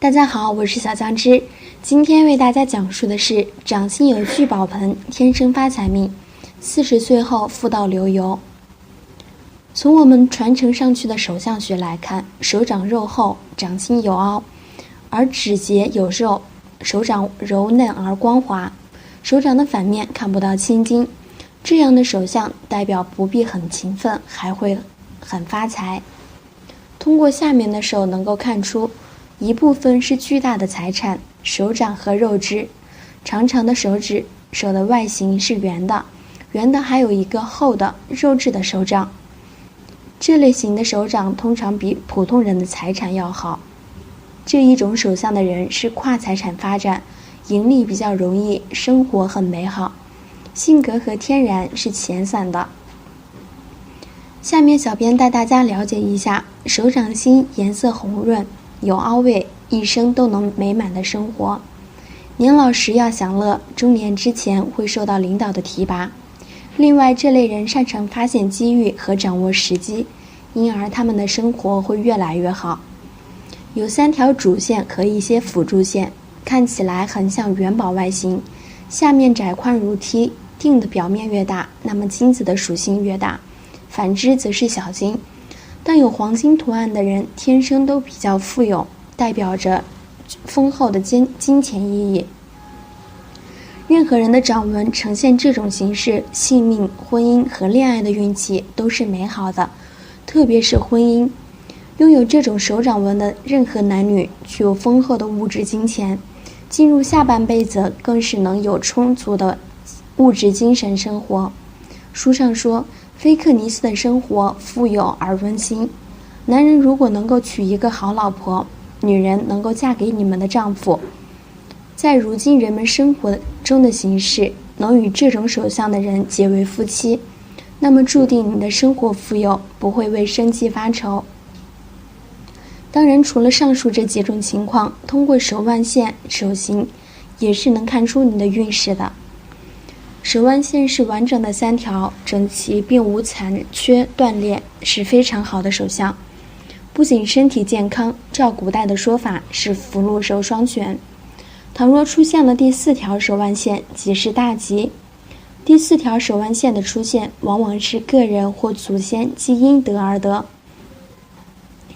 大家好，我是小酱汁。今天为大家讲述的是掌心有聚宝盆，天生发财命，40岁后富到流油。从我们传承上去的手相学来看，手掌肉厚，掌心有凹，而指节有肉，手掌柔嫩而光滑。手掌的反面看不到千金，这样的手相代表不必很勤奋，还会很发财。通过下面的手能够看出，一部分是巨大的财产，手掌和肉质，长长的手指，手的外形是圆的，圆的还有一个厚的肉质的手掌。这类型的手掌通常比普通人的财产要好。这一种手相的人是跨财产发展，盈利比较容易，生活很美好，性格和天然是闲散的。下面小编带大家了解一下，手掌心颜色红润，有凹位，一生都能美满的生活。年老时要享乐，中年之前会受到领导的提拔。另外，这类人擅长发现机遇和掌握时机，因而他们的生活会越来越好。有3条主线和一些辅助线，看起来很像元宝外形，下面窄宽如梯，锭的表面越大，那么金子的属性越大，反之则是小金。但有黄金图案的人天生都比较富有，代表着丰厚的金钱意义。任何人的掌纹呈现这种形式，性命、婚姻和恋爱的运气都是美好的，特别是婚姻。拥有这种手掌纹的任何男女具有丰厚的物质金钱，进入下半辈子更是能有充足的物质精神生活。书上说，菲克尼斯的生活富有而温馨。男人如果能够娶一个好老婆，女人能够嫁给你们的丈夫。在如今人们生活中的形式，能与这种手相的人结为夫妻，那么注定你的生活富有，不会为生计发愁。当然，除了上述这几种情况，通过手腕线、手型也是能看出你的运势的。手腕线是完整的3条，整齐并无残缺断裂，是非常好的手相。不仅身体健康，照古代的说法是福禄寿双全。倘若出现了第4条手腕线，即是大吉。第4条手腕线的出现，往往是个人或祖先积阴德而得，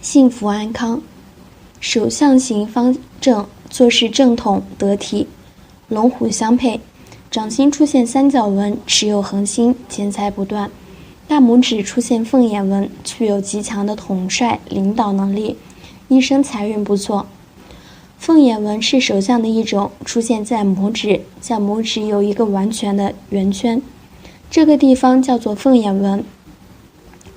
幸福安康。手相形方正，做事正统得体，龙虎相配。掌心出现3角纹，持有恒心，钱财不断。大拇指出现凤眼纹，具有极强的统帅领导能力，一生财运不错。凤眼纹是手相的一种，出现在拇指，在拇指有一个完全的圆圈，这个地方叫做凤眼纹。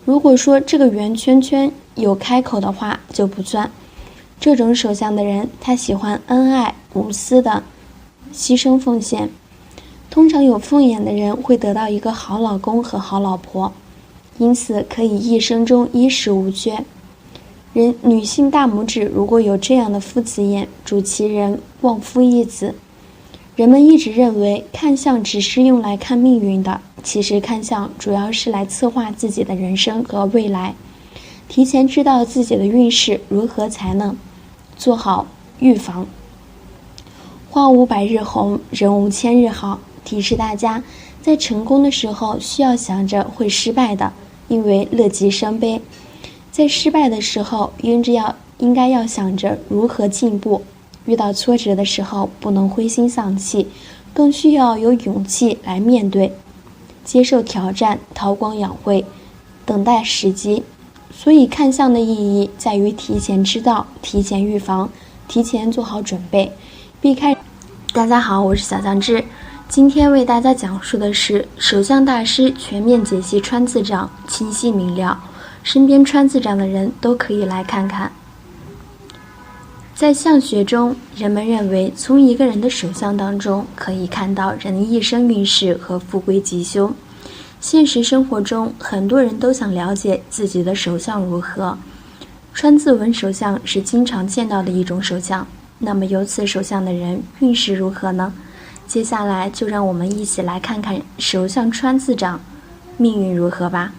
如果说这个圆圈圈有开口的话，就不算。这种手相的人，他喜欢恩爱无私的牺牲奉献。通常有凤眼的人会得到一个好老公和好老婆，因此可以一生中衣食无缺。女性大拇指如果有这样的夫子眼，主其人旺夫益子。人们一直认为看相只是用来看命运的，其实看相主要是来策划自己的人生和未来，提前知道自己的运势如何才能做好预防。花无百日红，人无千日好。提示大家，在成功的时候需要想着会失败的，因为乐极生悲。在失败的时候应该要想着如何进步。遇到挫折的时候不能灰心丧气，更需要有勇气来面对，接受挑战，韬光养晦，等待时机。所以看相的意义在于提前知道，提前预防，提前做好准备，避开。大家好，我是小酱汁。今天为大家讲述的是手相大师全面解析川字掌，清晰明了，身边川字掌的人都可以来看看。在相学中，人们认为从一个人的手相当中可以看到人一生运势和富贵吉凶。现实生活中，很多人都想了解自己的手相如何。川字纹手相是经常见到的一种手相，那么有此手相的人运势如何呢？接下来就让我们一起来看看手相川字掌命运如何吧。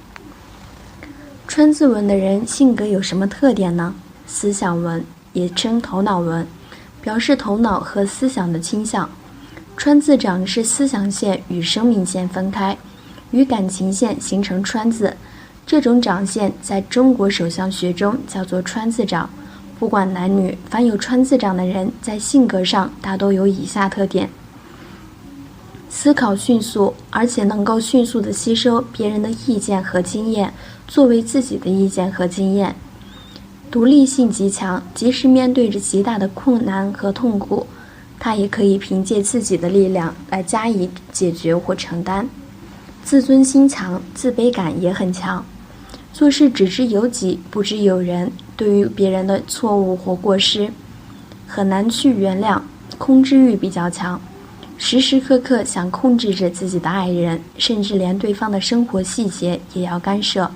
川字纹的人性格有什么特点呢？思想纹，也称头脑纹，表示头脑和思想的倾向。川字掌是思想线与生命线分开，与感情线形成川字。这种掌线在中国手相学中叫做川字掌。不管男女，凡有川字掌的人，在性格上大都有以下特点：思考迅速，而且能够迅速地吸收别人的意见和经验，作为自己的意见和经验。独立性极强，即使面对着极大的困难和痛苦，他也可以凭借自己的力量来加以解决或承担。自尊心强，自卑感也很强，做事只知有己不知有人，对于别人的错误或过失很难去原谅，控制欲比较强，时时刻刻想控制着自己的爱人，甚至连对方的生活细节也要干涉。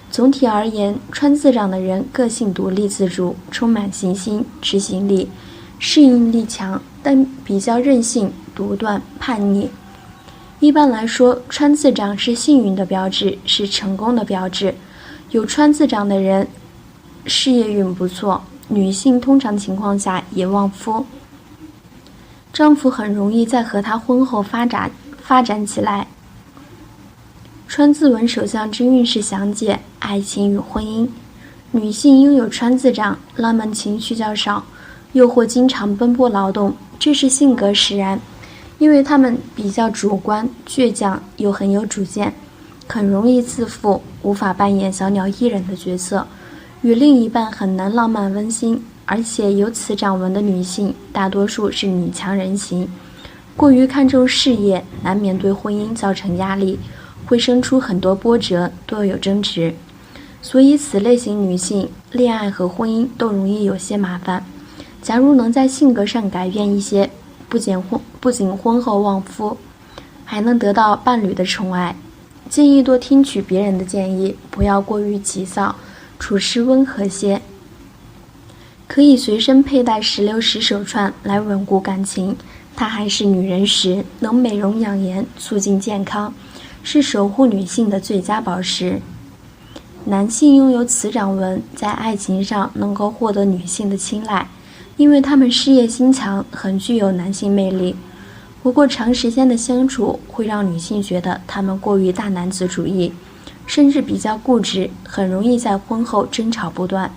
总体而言，川字掌的人个性独立自主，充满信心、执行力，适应力强，但比较任性、独断、叛逆。一般来说，川字掌是幸运的标志，是成功的标志。有川字掌的人事业运不错，女性通常情况下也旺夫，丈夫很容易在和她婚后发展起来。川字纹手相之运势详解，爱情与婚姻。女性拥有川字掌，浪漫情绪较少，又或经常奔波劳动，这是性格使然。因为她们比较主观、倔强，又很有主见，很容易自负，无法扮演小鸟依人的角色，与另一半很难浪漫温馨。而且有此掌纹的女性，大多数是女强人型，过于看重事业，难免对婚姻造成压力，会生出很多波折，多有争执。所以此类型女性恋爱和婚姻都容易有些麻烦。假如能在性格上改变一些，不仅婚后旺夫，还能得到伴侣的宠爱。建议多听取别人的建议，不要过于急躁，处事温和些。可以随身佩戴石榴石手串来稳固感情，它还是女人石，能美容养颜，促进健康，是守护女性的最佳宝石。男性拥有此掌纹，在爱情上能够获得女性的青睐，因为他们事业心强，很具有男性魅力。不过长时间的相处会让女性觉得他们过于大男子主义，甚至比较固执，很容易在婚后争吵不断。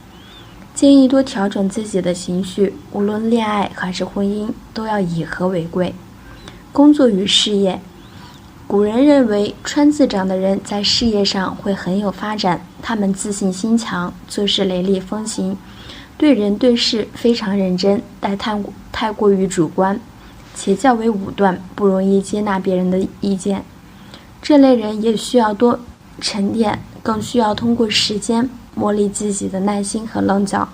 建议多调整自己的情绪，无论恋爱还是婚姻，都要以和为贵。工作与事业，古人认为川字掌的人在事业上会很有发展，他们自信心强，做事雷厉风行，对人对事非常认真，但太过于主观，且较为武断，不容易接纳别人的意见。这类人也需要多沉淀，更需要通过时间磨砺自己的耐心和棱角。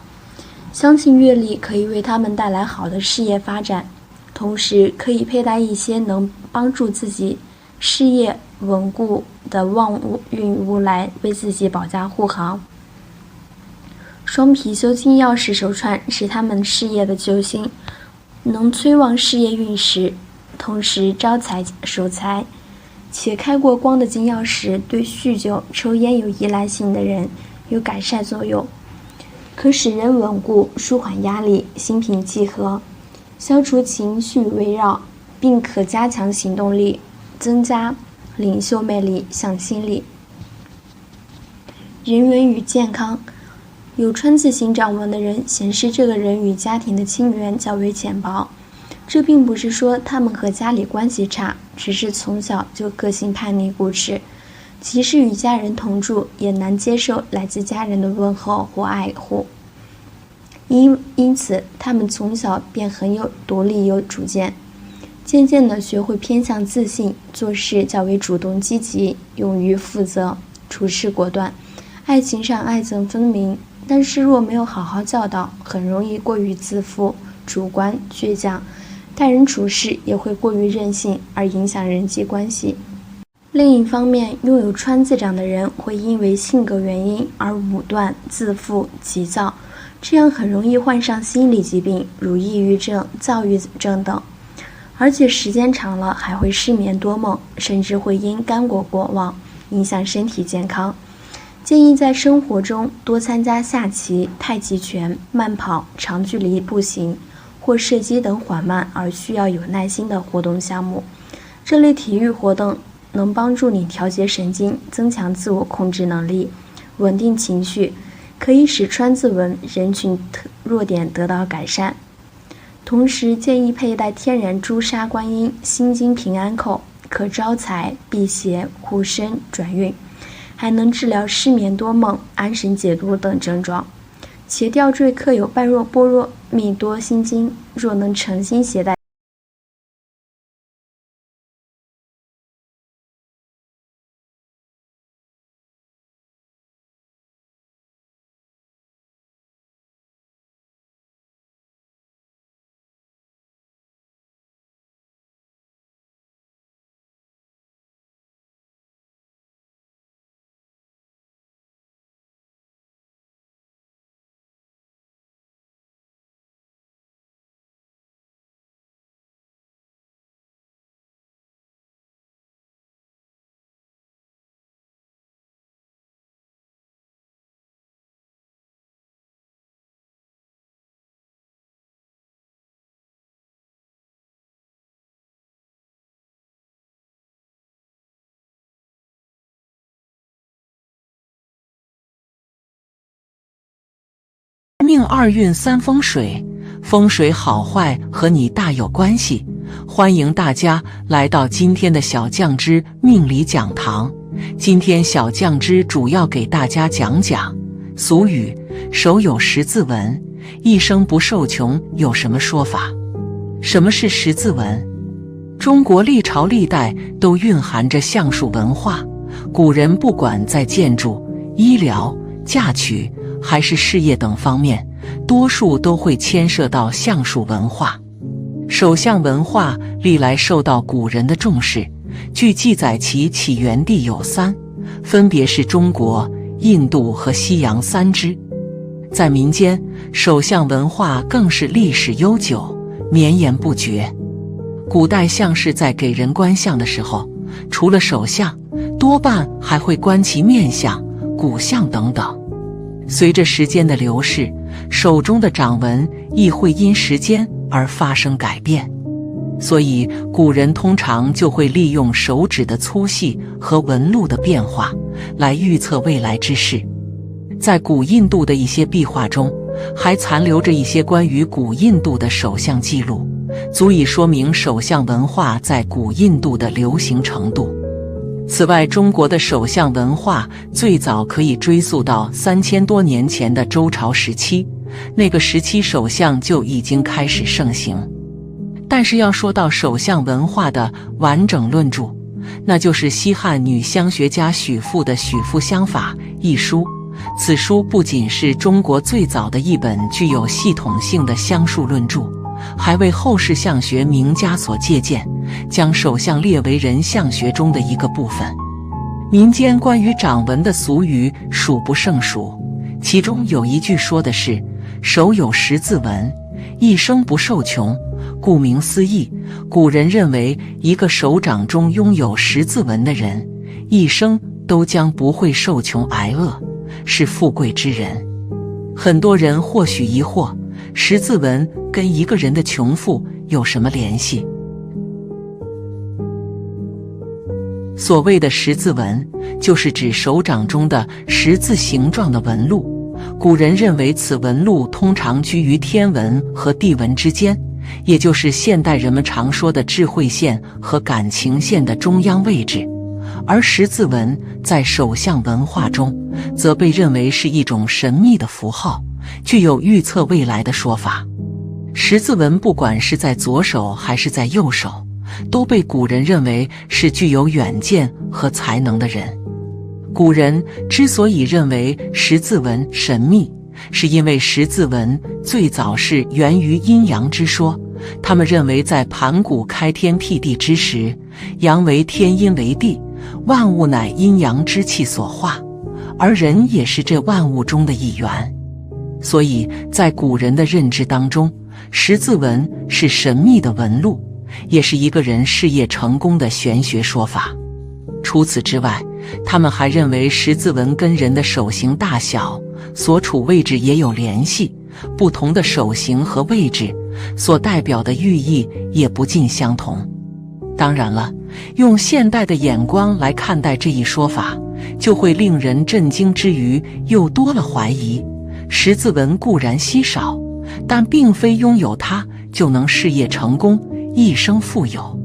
相信阅历可以为他们带来好的事业发展，同时可以佩戴一些能帮助自己事业稳固的旺运物来为自己保驾护航。双貔貅金钥匙手串是他们事业的救星，能催旺事业运势，同时招财守财。且开过光的金钥匙对酗酒、抽烟有依赖性的人有改善作用，可使人稳固，舒缓压力，心平气和，消除情绪围绕，并可加强行动力，增加领袖魅力、向心力。人缘与健康，有川字形掌纹的人显示这个人与家庭的亲缘较为浅薄，这并不是说他们和家里关系差，只是从小就个性叛逆固执，即使与家人同住，也难接受来自家人的问候或爱护。因此他们从小便很有独立有主见，渐渐地学会偏向自信，做事较为主动积极，勇于负责，处事果断，爱情上爱憎分明，但是若没有好好教导，很容易过于自负、主观、倔强，待人处事也会过于任性，而影响人际关系。另一方面，拥有川字掌的人会因为性格原因而武断、自负、急躁，这样很容易患上心理疾病，如抑郁症、躁郁症等，而且时间长了还会失眠多梦，甚至会因肝果过旺，影响身体健康。建议在生活中多参加下棋、太极拳、慢跑、长距离步行，或射击等缓慢而需要有耐心的活动项目。这类体育活动能帮助你调节神经，增强自我控制能力，稳定情绪，可以使川字纹人群弱点得到改善。同时建议佩戴天然朱砂观音心经平安扣，可招财、辟邪、护身、转运，还能治疗失眠多梦、安神解毒等症状。且吊坠刻有般若波罗蜜多心经，若能诚心携带。命二运三风水，风水好坏和你大有关系。欢迎大家来到今天的小酱汁命理讲堂。今天小酱汁主要给大家讲讲俗语手有十字纹，一生不受穷有什么说法？什么是十字纹？中国历朝历代都蕴含着相术文化，古人不管在建筑、医疗、嫁娶还是事业等方面，多数都会牵涉到相术文化。手相文化历来受到古人的重视，据记载其起源地有三，分别是中国、印度和西洋三支。在民间，手相文化更是历史悠久，绵延不绝。古代相士在给人观相的时候，除了手相，多半还会观其面相、骨相等等。随着时间的流逝，手中的掌纹亦会因时间而发生改变，所以古人通常就会利用手指的粗细和纹路的变化来预测未来之事。在古印度的一些壁画中，还残留着一些关于古印度的手相记录，足以说明手相文化在古印度的流行程度。此外，中国的手相文化最早可以追溯到3000多年前的周朝时期，那个时期手相就已经开始盛行。但是要说到手相文化的完整论著，那就是西汉女相学家许父的《许父相法》一书。此书不仅是中国最早的一本具有系统性的相术论著，还为后世相学名家所借鉴，将手相列为人相学中的一个部分。民间关于掌纹的俗语数不胜数，其中有一句说的是手有十字纹，一生不受穷。顾名思义，古人认为一个手掌中拥有十字纹的人，一生都将不会受穷挨饿，是富贵之人。很多人或许疑惑，十字纹跟一个人的穷富有什么联系？所谓的十字纹，就是指手掌中的十字形状的纹路。古人认为此纹路通常居于天纹和地纹之间，也就是现代人们常说的智慧线和感情线的中央位置。而十字纹在手相文化中，则被认为是一种神秘的符号，具有预测未来的说法。十字纹不管是在左手还是在右手，都被古人认为是具有远见和才能的人。古人之所以认为十字纹神秘，是因为十字纹最早是源于阴阳之说。他们认为在盘古开天辟地之时，阳为天，阴为地，万物乃阴阳之气所化，而人也是这万物中的一员。所以在古人的认知当中，十字纹是神秘的纹路，也是一个人事业成功的玄学说法。除此之外，他们还认为十字纹跟人的手型大小、所处位置也有联系，不同的手型和位置所代表的寓意也不尽相同。当然了，用现代的眼光来看待这一说法，就会令人震惊之余又多了怀疑。十字纹固然稀少，但并非拥有它就能事业成功、一生富有。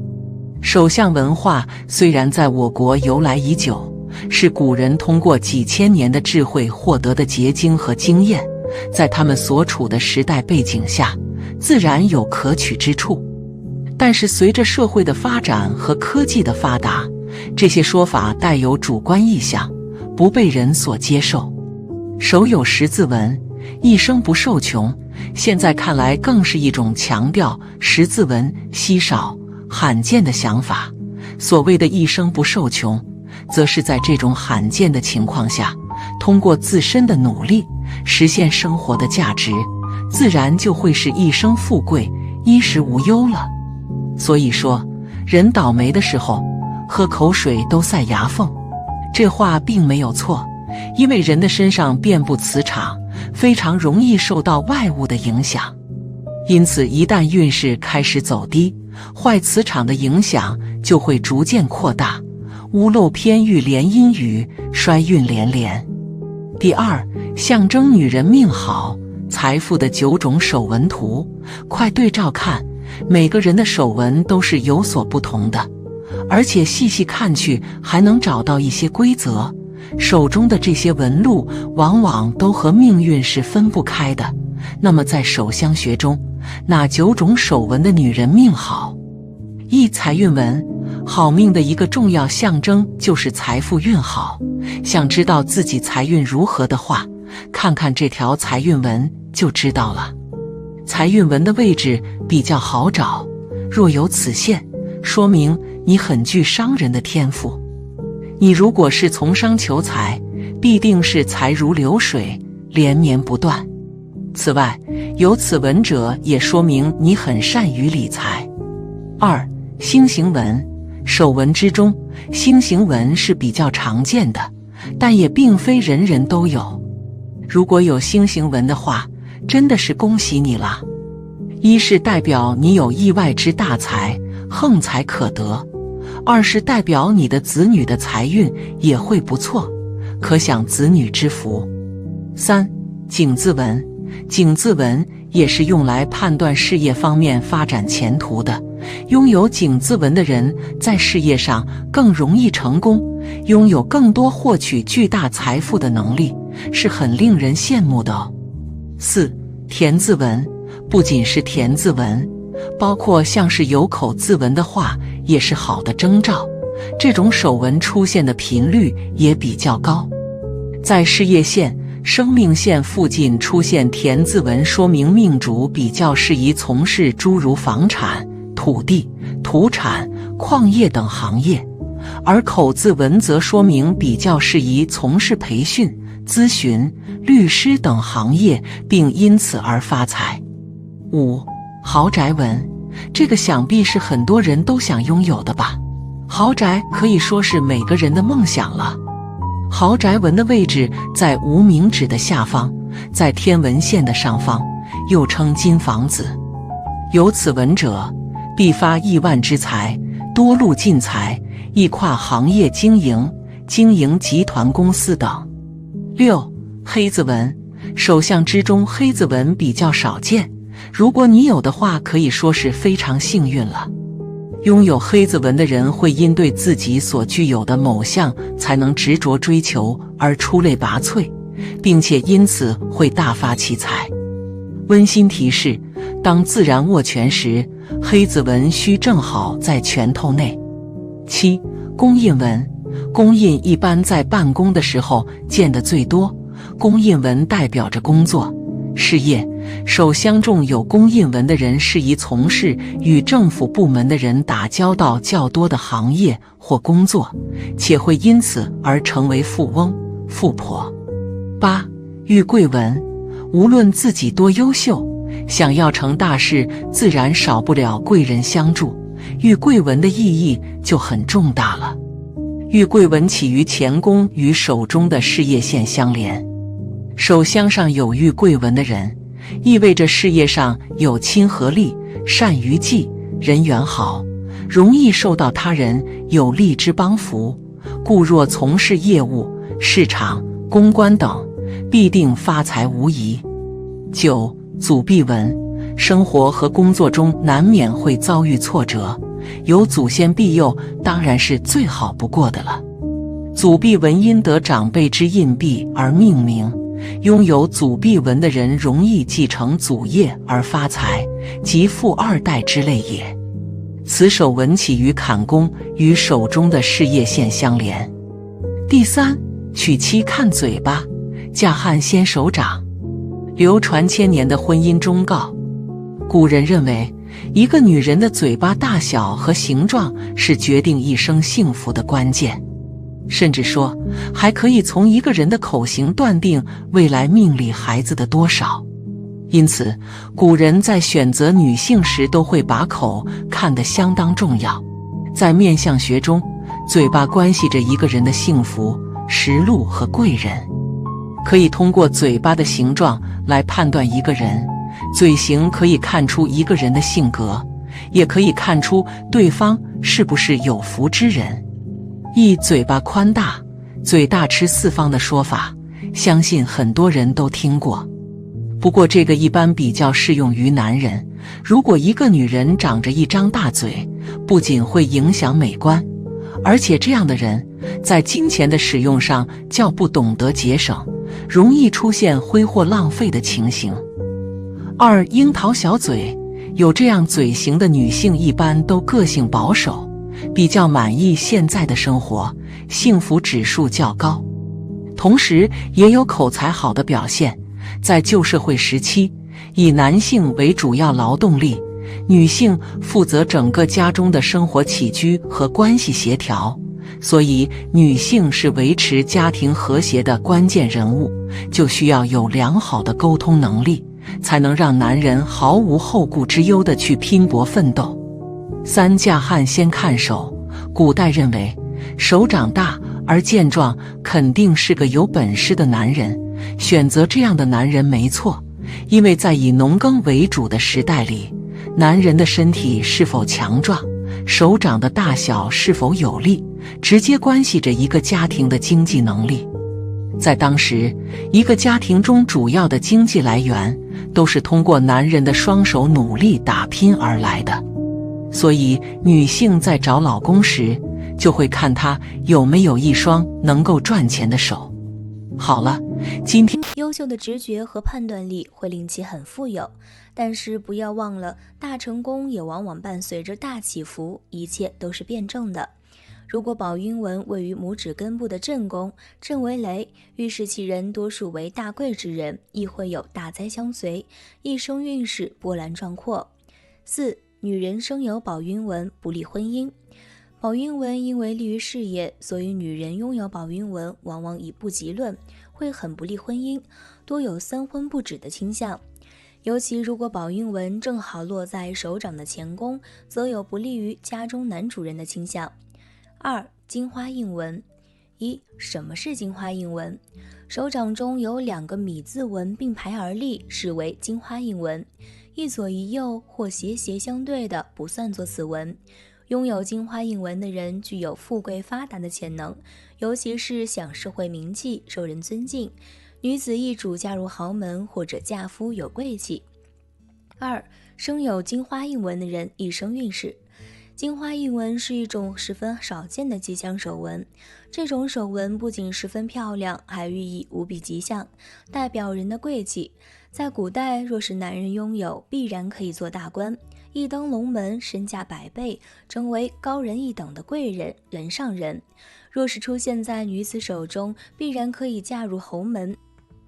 手相文化虽然在我国由来已久，是古人通过几千年的智慧获得的结晶和经验，在他们所处的时代背景下，自然有可取之处。但是随着社会的发展和科技的发达，这些说法带有主观意向，不被人所接受。手有十字纹，一生不受穷，现在看来更是一种强调十字纹稀少、罕见的想法。所谓的一生不受穷，则是在这种罕见的情况下，通过自身的努力实现生活的价值，自然就会是一生富贵、衣食无忧了。所以说，人倒霉的时候，喝口水都塞牙缝，这话并没有错，因为人的身上遍布磁场，非常容易受到外物的影响。因此，一旦运势开始走低，坏磁场的影响就会逐渐扩大，屋漏偏遇连阴雨，衰运连连。第二，象征女人命好、财富的9种手纹图，快对照看，每个人的手纹都是有所不同的，而且细细看去还能找到一些规则。手中的这些纹路往往都和命运是分不开的。那么在手相学中，哪9种手纹的女人命好？一、财运纹。好命的一个重要象征就是财富运好。想知道自己财运如何的话，看看这条财运纹就知道了。财运纹的位置比较好找，若有此线，说明你很具商人的天赋。你如果是从商求财，必定是财如流水，连绵不断。此外，有此纹者也说明你很善于理财。二、星形纹。手纹之中，星形纹是比较常见的，但也并非人人都有。如果有星形纹的话，真的是恭喜你了。一是代表你有意外之大财，横财可得；二是代表你的子女的财运也会不错，可享子女之福。三、井字纹。井字纹也是用来判断事业方面发展前途的。拥有井字纹的人在事业上更容易成功，拥有更多获取巨大财富的能力，是很令人羡慕的哦。四、田字纹。不仅是田字纹，包括像是有口字纹的话，也是好的征兆。这种手纹出现的频率也比较高。在事业线、生命线附近出现田字纹，说明命主比较适宜从事诸如房产、土地、土产、矿业等行业，而口字纹则说明比较适宜从事培训、咨询、律师等行业，并因此而发财。五、豪宅纹。这个想必是很多人都想拥有的吧？豪宅可以说是每个人的梦想了。豪宅纹的位置在无名指的下方，在天文线的上方，又称金房子。有此纹者，必发亿万之财，多路进财，易跨行业经营集团公司等。六、黑字纹。手相之中，黑字纹比较少见，如果你有的话，可以说是非常幸运了。拥有黑字纹的人会因对自己所具有的某项才能执着追求而出类拔萃，并且因此会大发其财。温馨提示：当自然握拳时，黑字纹需正好在拳头内。七、公印纹。公印一般在办公的时候见得最多，公印纹代表着工作、事业。手相中有公印纹的人适宜从事与政府部门的人打交道较多的行业或工作，且会因此而成为富翁、富婆。八、玉桂纹。无论自己多优秀，想要成大事，自然少不了贵人相助，玉桂纹的意义就很重大了。玉桂纹起于乾宫，与手中的事业线相连。手相上有玉桂纹的人，意味着事业上有亲和力，善于计，人缘好，容易受到他人有力之帮扶，故若从事业务、市场、公关等，必定发财无疑。9. 祖弼文，生活和工作中难免会遭遇挫折，有祖先庇佑当然是最好不过的了。祖弼文因得长辈之印币而命名，拥有祖弼文的人容易继承祖业而发财，即富二代之类也。此手纹起于坎宫，与手中的事业线相连。第3，娶妻看嘴巴，嫁汉先手掌。流传千年的婚姻忠告，古人认为一个女人的嘴巴大小和形状是决定一生幸福的关键，甚至说还可以从一个人的口型断定未来命里孩子的多少。因此古人在选择女性时都会把口看得相当重要。在面相学中，嘴巴关系着一个人的幸福、食禄和贵人。可以通过嘴巴的形状来判断一个人，嘴型可以看出一个人的性格，也可以看出对方是不是有福之人。一嘴巴宽大，嘴大吃四方的说法，相信很多人都听过。不过这个一般比较适用于男人，如果一个女人长着一张大嘴，不仅会影响美观，而且这样的人在金钱的使用上较不懂得节省，容易出现挥霍浪费的情形。2. 樱桃小嘴，有这样嘴型的女性一般都个性保守，比较满意现在的生活，幸福指数较高，同时也有口才好的表现。在旧社会时期，以男性为主要劳动力，女性负责整个家中的生活起居和关系协调，所以女性是维持家庭和谐的关键人物，就需要有良好的沟通能力，才能让男人毫无后顾之忧地去拼搏奋斗。3. 嫁汉先看手，古代认为手长大而健壮肯定是个有本事的男人，选择这样的男人没错，因为在以农耕为主的时代里，男人的身体是否强壮，手掌的大小是否有力，直接关系着一个家庭的经济能力。在当时，一个家庭中主要的经济来源都是通过男人的双手努力打拼而来的，所以女性在找老公时就会看他有没有一双能够赚钱的手。好了，今天优秀的直觉和判断力会令其很富有，但是不要忘了，大成功也往往伴随着大起伏，一切都是辩证的。如果宝云纹位于拇指根部的正宫，正为雷，预示其人多数为大贵之人，亦会有大灾相随，一生运势波澜壮阔。4. 女人生有宝云纹不利婚姻。宝云纹因为利于事业，所以女人拥有宝云纹往往以不及论，会很不利婚姻，多有三婚不止的倾向。尤其如果宝云纹正好落在手掌的前宫，则有不利于家中男主人的倾向。2. 金花印纹。1. 什么是金花印纹？手掌中有2个米字纹并排而立，视为金花印纹，一左一右或斜斜相对的不算作此纹。拥有金花印纹的人具有富贵发达的潜能，尤其是享社会名气，受人尊敬。女子易主嫁入豪门或者嫁夫有贵气。2. 生有金花印纹的人一生运势。金花印纹是一种十分少见的吉祥手纹，这种手纹不仅十分漂亮，还寓意无比吉祥，代表人的贵气。在古代，若是男人拥有，必然可以做大官，一登龙门，身价100倍，成为高人一等的贵人、人上人。若是出现在女子手中，必然可以嫁入侯门，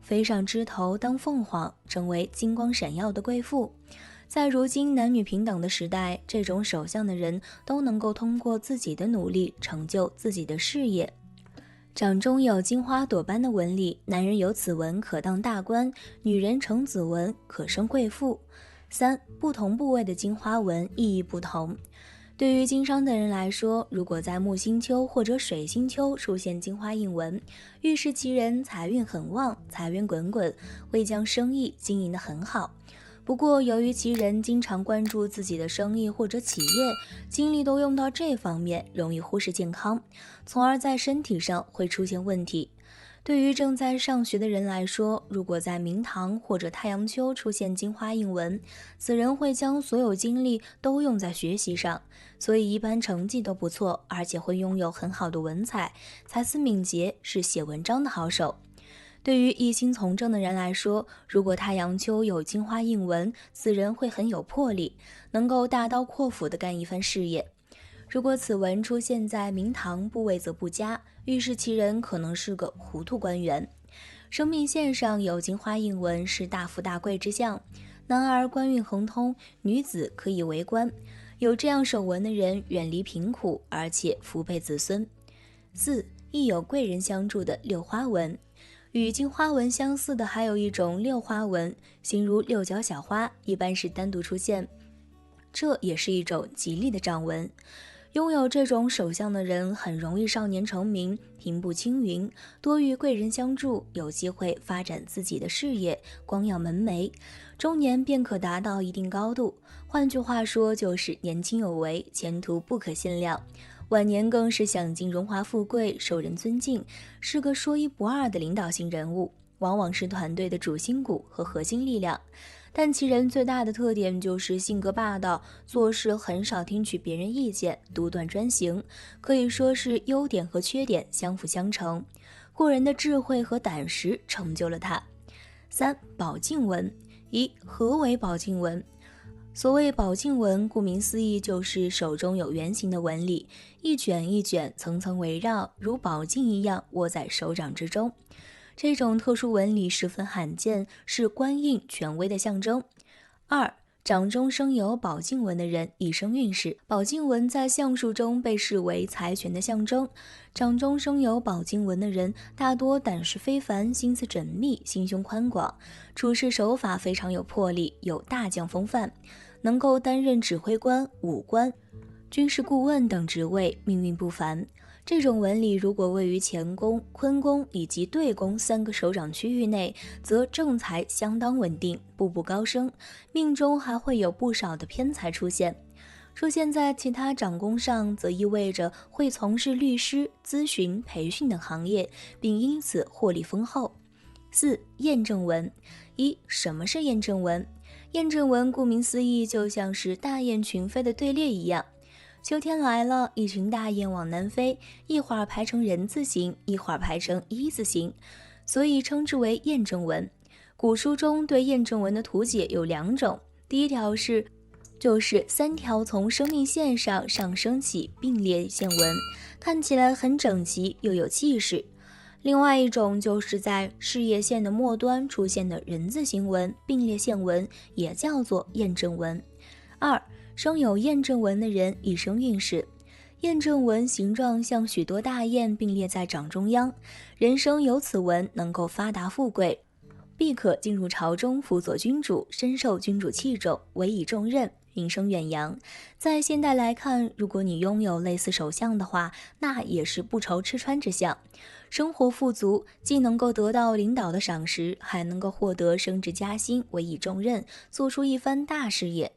飞上枝头当凤凰，成为金光闪耀的贵妇。在如今男女平等的时代，这种手相的人都能够通过自己的努力成就自己的事业。掌中有金花朵般的纹理，男人有此纹可当大官，女人成此纹可升贵妇。3. 不同部位的金花纹意义不同。对于经商的人来说，如果在木星丘或者水星丘出现金花印纹，预示其人财运很旺，财源滚滚，会将生意经营得很好。不过由于其人经常关注自己的生意或者企业，精力都用到这方面，容易忽视健康，从而在身体上会出现问题。对于正在上学的人来说，如果在明堂或者太阳丘出现金花印纹，此人会将所有精力都用在学习上，所以一般成绩都不错，而且会拥有很好的文采，才思敏捷，是写文章的好手。对于一心从政的人来说，如果太阳丘有金花印纹，此人会很有魄力，能够大刀阔斧地干一番事业。如果此纹出现在明堂部位则不佳，预示其人可能是个糊涂官员。生命线上有金花印纹是大富大贵之象，男儿官运亨通，女子可以为官。有这样手纹的人远离贫苦，而且福配子孙。4. 亦有贵人相助的六花纹。与金花纹相似的还有一种六花纹，形如六角小花，一般是单独出现，这也是一种吉利的掌纹。拥有这种手相的人很容易少年成名，平步青云，多遇贵人相助，有机会发展自己的事业，光耀门楣，中年便可达到一定高度。换句话说，就是年轻有为，前途不可限量。晚年更是享尽荣华富贵，受人尊敬，是个说一不二的领导型人物，往往是团队的主心骨和核心力量。但其人最大的特点就是性格霸道，做事很少听取别人意见，独断专行，可以说是优点和缺点相辅相成。过人的智慧和胆识成就了他。3. 宝镜纹。何为宝镜纹？所谓宝镜纹，顾名思义就是手中有圆形的纹理，一卷一卷，层层围绕，如宝镜一样握在手掌之中。这种特殊纹理十分罕见，是官印权威的象征。2. 掌中生有宝镜纹的人一生运势。宝镜纹在相术中被视为财权的象征，掌中生有宝镜纹的人大多胆识非凡，心思缜密，心胸宽广，处事手法非常有魄力，有大将风范，能够担任指挥官、武官、军事顾问等职位，命运不凡。这种纹理如果位于乾宫、坤宫以及兑宫3个手掌区域内，则正财相当稳定，步步高升，命中还会有不少的偏财出现。出现在其他掌宫上，则意味着会从事律师、咨询、培训等行业，并因此获利丰厚。4. 验证纹。什么是验证纹？验证纹顾名思义，就像是大雁群飞的队列一样。秋天来了，一群大雁往南飞，一会儿排成人字形，一会儿排成一字形，所以称之为验证纹。古书中对验证纹的图解有2种，第一条就是3条从生命线上上升起并列线纹，看起来很整齐又有气势。另外一种就是在事业线的末端出现的人字形纹并列线纹，也叫做验证纹。2. 生有验证纹的人一生运势。验证纹形状像许多大雁并列在掌中央，人生有此纹能够发达富贵，必可进入朝中辅佐君主，深受君主器重，委以重任，名声远扬。在现代来看，如果你拥有类似手相的话，那也是不愁吃穿之相，生活富足，既能够得到领导的赏识，还能够获得升职加薪，委以重任，做出一番大事业。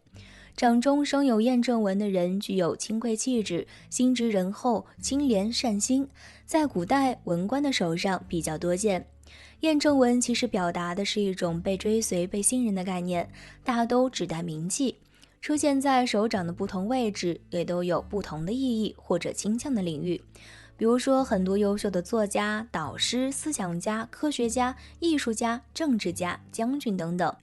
掌中生有验证纹的人具有清贵气质，心直仁厚，清廉善心，在古代文官的手上比较多见。验证纹其实表达的是一种被追随、被信任的概念，大都指代名气。出现在手掌的不同位置，也都有不同的意义或者倾向的领域。比如说，很多优秀的作家、导师、思想家、科学家、艺术家、政治家、将军等等。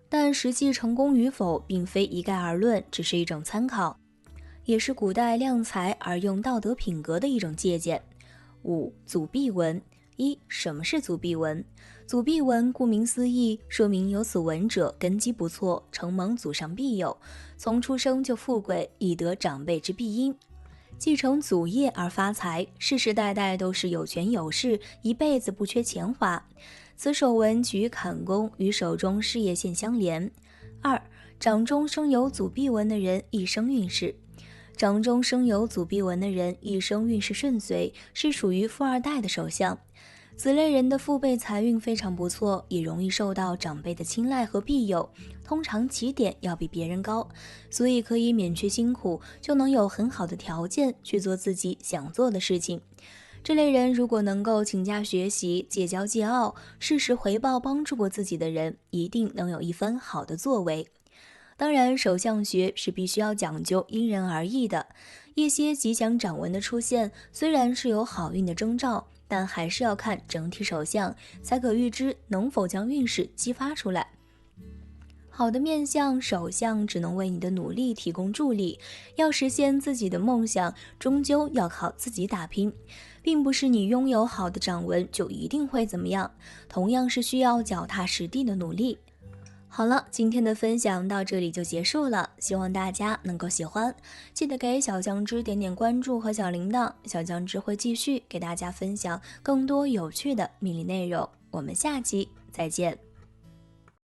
但实际成功与否并非一概而论，只是一种参考，也是古代量才而用道德品格的一种借鉴。5. 祖弼纹。什么是祖弼纹？祖弼纹顾名思义，说明有此纹者根基不错，承蒙祖上庇佑，从出生就富贵，以得长辈之庇荫，继承祖业而发财，世世代代都是有权有势，一辈子不缺钱花。此手纹起于坎宫，与手中事业线相连。2. 掌中生有祖弼纹的人一生运势。掌中生有祖弼纹的人，一生运势顺遂，是属于富二代的手相。此类人的父辈财运非常不错，也容易受到长辈的青睐和庇佑，通常起点要比别人高，所以可以免去辛苦，就能有很好的条件去做自己想做的事情。这类人如果能够勤加学习，戒骄戒傲，适时回报帮助过自己的人，一定能有一番好的作为。当然，手相学是必须要讲究因人而异的，一些吉祥掌纹的出现虽然是有好运的征兆，但还是要看整体手相，才可预知能否将运势激发出来。好的面相手相只能为你的努力提供助力，要实现自己的梦想，终究要靠自己打拼，并不是你拥有好的掌纹就一定会怎么样，同样是需要脚踏实地的努力。好了，今天的分享到这里就结束了，希望大家能够喜欢，记得给小酱汁点点关注和小铃铛，小酱汁会继续给大家分享更多有趣的命理内容，我们下期再见。